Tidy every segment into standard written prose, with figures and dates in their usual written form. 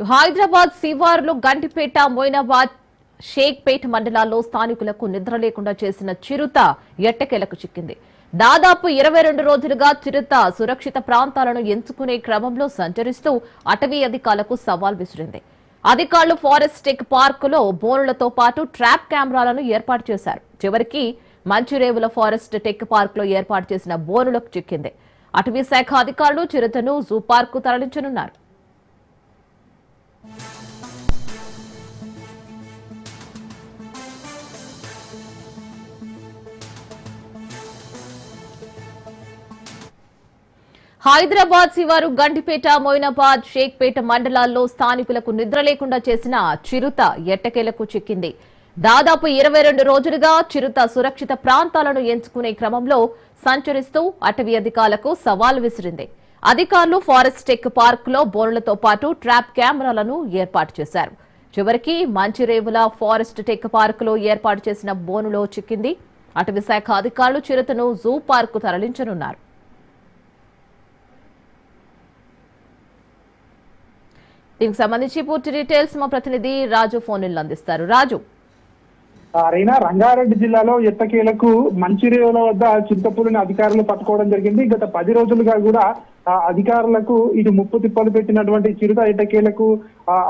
హైదరాబాద్ శివారులో గంటిపేట, మొయినాబాద్, షేక్పేట్ మండలాల్లో స్థానికులకు నిద్ర లేకుండా చేసిన చిరుత ఎట్టకేలకు చిక్కింది. దాదాపు 22 రోజులుగా చిరుత సురక్షిత ప్రాంతాలను ఎంచుకునే క్రమంలో సంచరిస్తూ అటవీ అధికారులకు సవాల్ విసిరింది. అధికారులు ఫారెస్ట్ టెక్ పార్కులో బోనులతో పాటు ట్రాప్ కెమెరాలను ఏర్పాటు చేశారు. చివరికి మంచిరేవుల ఫారెస్ట్ టెక్ పార్కులో ఏర్పాటు చేసిన బోనులకు చిక్కింది. అటవీ శాఖ అధికారులు చిరుతను జూ పార్కు తరలించనున్నారు. హైదరాబాద్ శివారు గంటిపేట, మొయినాబాద్, షేక్పేట మండలాల్లో స్థానికులకు నిద్ర లేకుండా చేసిన చిరుత ఎట్టకేలకు చిక్కింది. దాదాపు 22 రోజులుగా చిరుత సురక్షిత ప్రాంతాలను ఎంచుకునే క్రమంలో సంచరిస్తూ అటవీ అధికారులకు సవాల్ విసిరింది. అధికారులు ఫారెస్ట్ టెక్ పార్కులో బోనులతో పాటు ట్రాప్ కెమెరాలను ఏర్పాటు చేశారు. చివరికి మంచిరేవుల ఫారెస్ట్ టెక్ పార్కులో ఏర్పాటు చేసిన బోనులో చిక్కింది. అటవీ శాఖ అధికారులు చిరుతను జూ పార్కు తరలించనున్నారు. దీనికి సంబంధించి పూర్తి డీటెయిల్స్ మా ప్రతినిధి రాజు ఫోన్ అందిస్తారు. రాజు, రంగారెడ్డి జిల్లాలో ఎట్టకేలకు మంచిరేవుల వద్ద చింతపూడిని అధికారులు పట్టుకోవడం జరిగింది. గత 10 రోజులుగా కూడా అధికారులకు ఇటు ముప్పు తిప్పలు పెట్టినటువంటి చిరుత ఎట్టకేలకు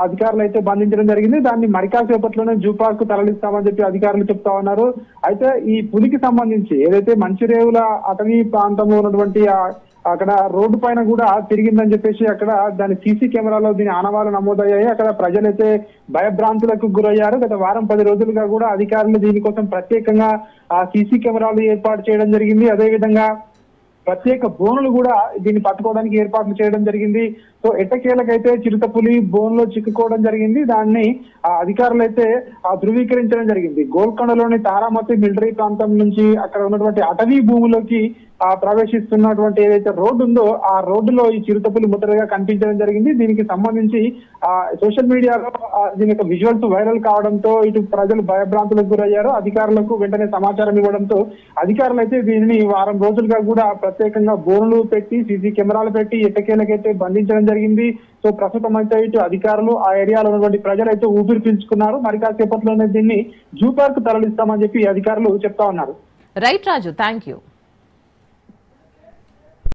అధికారులు అయితే బంధించడం జరిగింది. దాన్ని మరికాసేపట్లోనే జూ పార్క్ తరలిస్తామని చెప్పి అధికారులు చెప్తా ఉన్నారు. అయితే ఈ పులికి సంబంధించి ఏదైతే మంచిరేవుల అటవీ ప్రాంతంలో ఉన్నటువంటి అక్కడ రోడ్డు పైన కూడా తిరిగిందని చెప్పేసి అక్కడ దాని సీసీ కెమెరాలో దీని ఆనవాళ్లు నమోదయ్యాయి. అక్కడ ప్రజలైతే భయభ్రాంతులకు గురయ్యారు. గత వారం 10 రోజులుగా కూడా అధికారులు దీనికోసం ప్రత్యేకంగా సీసీ కెమెరాలు ఏర్పాటు చేయడం జరిగింది. అదేవిధంగా ప్రత్యేక బోనులు కూడా దీన్ని పట్టుకోవడానికి ఏర్పాట్లు చేయడం జరిగింది. సో ఎట్టకేలకైతే చిరుతపులి బోన్లో చిక్కుకోవడం జరిగింది. దాన్ని అధికారులు అయితే ధృవీకరించడం జరిగింది. గోల్కొండలోని తారామతి మిలిటరీ ప్రాంతం నుంచి అక్కడ ఉన్నటువంటి అటవీ భూములోకి ప్రవేశిస్తున్నటువంటి ఏదైతే రోడ్డు ఉందో ఆ రోడ్డులో ఈ చిరుతపులి ముట్టడిగా కనిపించడం జరిగింది. దీనికి సంబంధించి సోషల్ మీడియాలో దీని యొక్క విజువల్స్ వైరల్ కావడంతో ఇటు ప్రజలు భయభ్రాంతులకు గురయ్యారు. అధికారులకు వెంటనే సమాచారం ఇవ్వడంతో అధికారులు అయితే దీనిని వారం రోజులుగా కూడా ప్రత్యేకంగా బోనులు పెట్టి సీసీ కెమెరాలు పెట్టి ఎట్టకేలకైతే బంధించడం జరిగింది. సో ప్రస్తుతం అయితే ఇటు అధికారులు ఆ ఏరియాలో ఉన్నటువంటి ప్రజలైతే ఊపిరి పీల్చుకున్నారు. మరి కాసేపట్లోనే దీన్ని జూ పార్క్ తరలిస్తామని చెప్పి అధికారులు చెప్తా ఉన్నారు. Right Raju, thank you.